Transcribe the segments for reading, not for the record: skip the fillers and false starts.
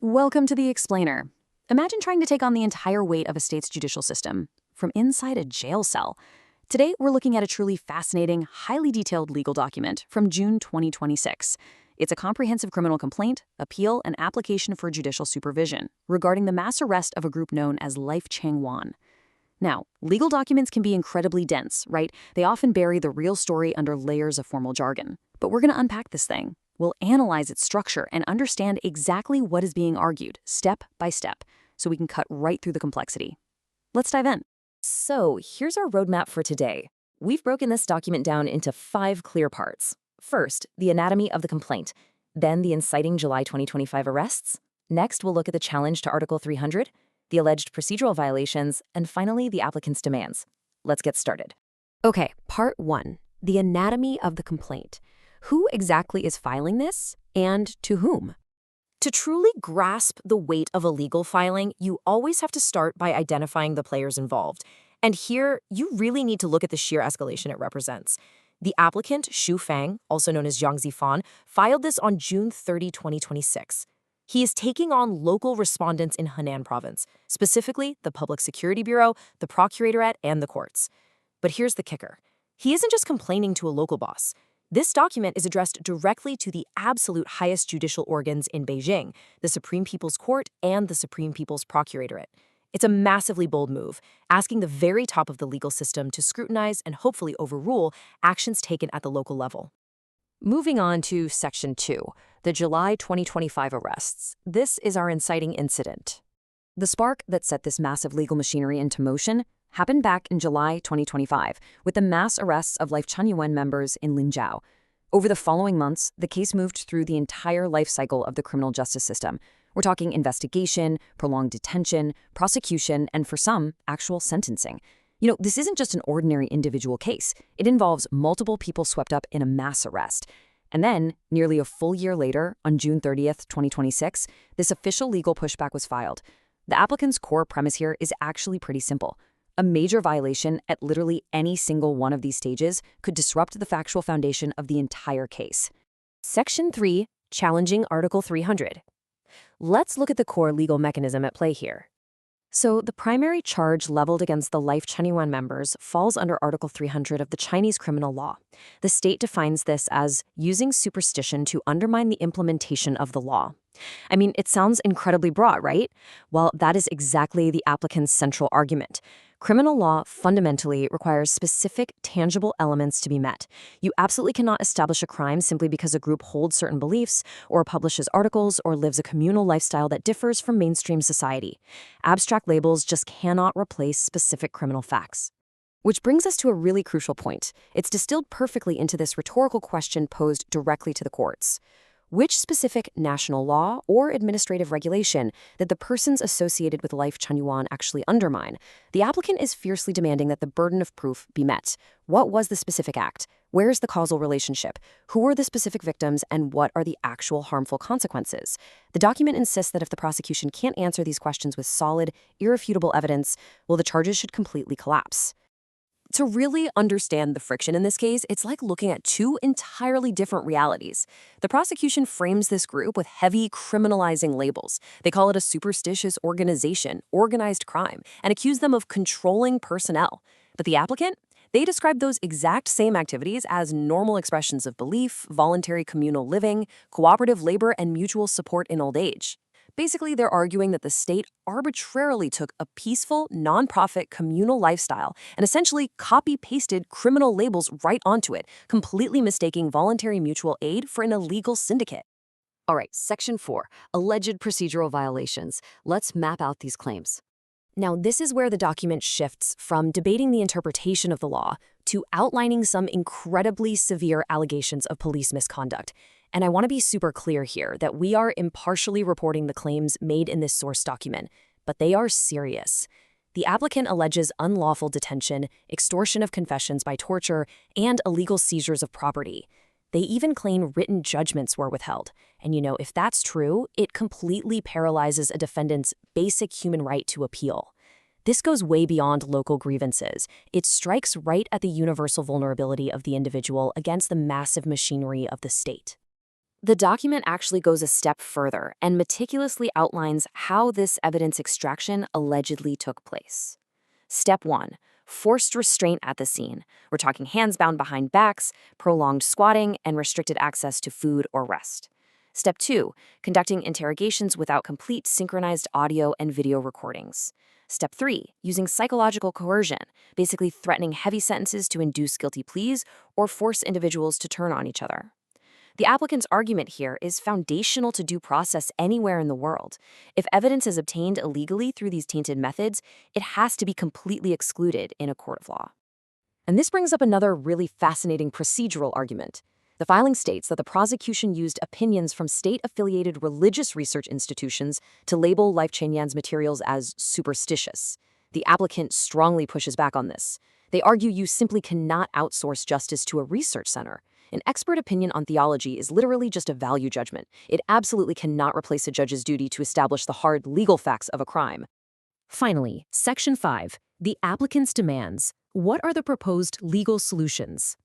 Welcome to The Explainer. Imagine trying to take on the entire weight of a state's judicial system from inside a jail cell. Today, we're looking at a truly fascinating, highly detailed legal document from June 2026. It's a comprehensive criminal complaint, appeal, and application for judicial supervision regarding the mass arrest of a group known as Lifechanyuan. Now, legal documents can be incredibly dense, right? They often bury the real story under layers of formal jargon. But we're going to unpack this thing. We'll analyze its structure and understand exactly what is being argued, step by step, so we can cut right through the complexity. Let's dive in. So here's our roadmap for today. We've broken this document down into 5 clear parts. First, the anatomy of the complaint. Then the inciting July 2025 arrests. Next, we'll look at the challenge to Article 300, the alleged procedural violations, and finally, the applicant's demands. Let's get started. Okay, part 1, the anatomy of the complaint. Who exactly is filing this, and to whom? To truly grasp the weight of a legal filing, you always have to start by identifying the players involved. And here, you really need to look at the sheer escalation it represents. The applicant, Xu Fang, also known as Jiang Zifan, filed this on June 30, 2026. He is taking on local respondents in Henan province, specifically the Public Security Bureau, the Procuratorate, and the courts. But here's the kicker. He isn't just complaining to a local boss. This document is addressed directly to the absolute highest judicial organs in Beijing, the Supreme People's Court and the Supreme People's Procuratorate. It's a massively bold move, asking the very top of the legal system to scrutinize and hopefully overrule actions taken at the local level. Moving on to Section 2, the July 2025 arrests. This is our inciting incident. The spark that set this massive legal machinery into motion happened back in July 2025 with the mass arrests of Lifechanyuan members in Linzhou. Over the following months, the case moved through the entire life cycle of the criminal justice system. We're talking investigation, prolonged detention, prosecution, and for some, actual sentencing. This isn't just an ordinary individual case. It involves multiple people swept up in a mass arrest. And then, nearly a full year later, on June 30th, 2026, this official legal pushback was filed. The applicant's core premise here is actually pretty simple. A major violation at literally any single one of these stages could disrupt the factual foundation of the entire case. Section 3, challenging Article 300. Let's look at the core legal mechanism at play here. So, the primary charge leveled against the Lifechanyuan members falls under Article 300 of the Chinese criminal law. The state defines this as using superstition to undermine the implementation of the law. I mean, it sounds incredibly broad, right? Well, that is exactly the applicant's central argument. Criminal law fundamentally requires specific, tangible elements to be met. You absolutely cannot establish a crime simply because a group holds certain beliefs, or publishes articles, or lives a communal lifestyle that differs from mainstream society. Abstract labels just cannot replace specific criminal facts. Which brings us to a really crucial point. It's distilled perfectly into this rhetorical question posed directly to the courts. Which specific national law or administrative regulation did the persons associated with Lifechanyuan actually undermine? The applicant is fiercely demanding that the burden of proof be met. What was the specific act? Where is the causal relationship? Who are the specific victims, and what are the actual harmful consequences? The document insists that if the prosecution can't answer these questions with solid, irrefutable evidence, well, the charges should completely collapse. To really understand the friction in this case, it's like looking at 2 entirely different realities. The prosecution frames this group with heavy criminalizing labels. They call it a superstitious organization, organized crime, and accuse them of controlling personnel. But the applicant? They describe those exact same activities as normal expressions of belief, voluntary communal living, cooperative labor, and mutual support in old age. Basically, they're arguing that the state arbitrarily took a peaceful, nonprofit communal lifestyle and essentially copy-pasted criminal labels right onto it, completely mistaking voluntary mutual aid for an illegal syndicate. All right, Section 4, alleged procedural violations. Let's map out these claims. Now, this is where the document shifts from debating the interpretation of the law to outlining some incredibly severe allegations of police misconduct. And I want to be super clear here that we are impartially reporting the claims made in this source document, but they are serious. The applicant alleges unlawful detention, extortion of confessions by torture, and illegal seizures of property. They even claim written judgments were withheld. And if that's true, it completely paralyzes a defendant's basic human right to appeal. This goes way beyond local grievances. It strikes right at the universal vulnerability of the individual against the massive machinery of the state. The document actually goes a step further and meticulously outlines how this evidence extraction allegedly took place. Step 1. Forced restraint at the scene. We're talking hands bound behind backs, prolonged squatting, and restricted access to food or rest. Step 2. Conducting interrogations without complete synchronized audio and video recordings. Step 3. Using psychological coercion, basically threatening heavy sentences to induce guilty pleas or force individuals to turn on each other. The applicant's argument here is foundational to due process anywhere in the world. If evidence is obtained illegally through these tainted methods, it has to be completely excluded in a court of law. And this brings up another really fascinating procedural argument. The filing states that the prosecution used opinions from state-affiliated religious research institutions to label Lifechanyuan's materials as superstitious. The applicant strongly pushes back on this. They argue you simply cannot outsource justice to a research center. An expert opinion on theology is literally just a value judgment. It absolutely cannot replace a judge's duty to establish the hard legal facts of a crime. Finally, Section 5, the applicant's demands. What are the proposed legal solutions?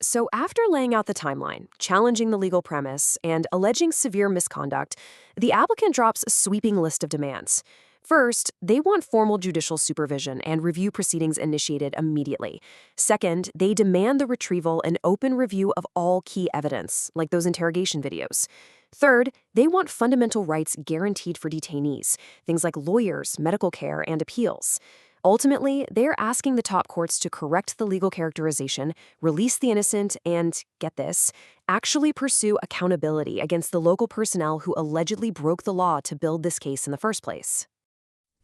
So after laying out the timeline, challenging the legal premise, and alleging severe misconduct, the applicant drops a sweeping list of demands. First, they want formal judicial supervision and review proceedings initiated immediately. Second, they demand the retrieval and open review of all key evidence, like those interrogation videos. Third, they want fundamental rights guaranteed for detainees, things like lawyers, medical care, and appeals. Ultimately, they're asking the top courts to correct the legal characterization, release the innocent, and, get this, actually pursue accountability against the local personnel who allegedly broke the law to build this case in the first place.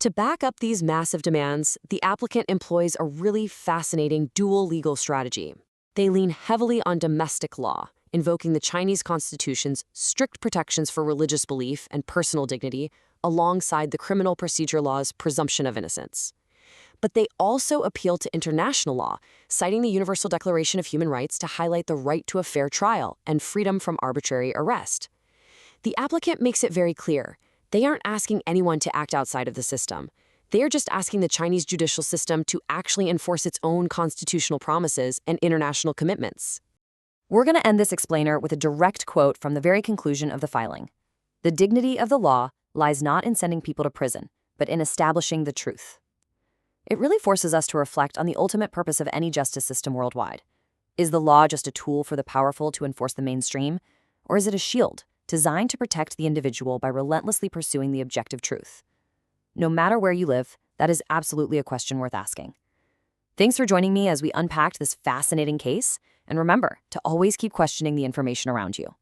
To back up these massive demands, the applicant employs a really fascinating dual legal strategy. They lean heavily on domestic law, invoking the Chinese constitution's strict protections for religious belief and personal dignity, alongside the criminal procedure law's presumption of innocence. But they also appeal to international law, citing the Universal Declaration of Human Rights to highlight the right to a fair trial and freedom from arbitrary arrest. The applicant makes it very clear. They aren't asking anyone to act outside of the system. They are just asking the Chinese judicial system to actually enforce its own constitutional promises and international commitments. We're going to end this explainer with a direct quote from the very conclusion of the filing. "The dignity of the law lies not in sending people to prison, but in establishing the truth." It really forces us to reflect on the ultimate purpose of any justice system worldwide. Is the law just a tool for the powerful to enforce the mainstream? Or is it a shield designed to protect the individual by relentlessly pursuing the objective truth? No matter where you live, that is absolutely a question worth asking. Thanks for joining me as we unpacked this fascinating case, and remember to always keep questioning the information around you.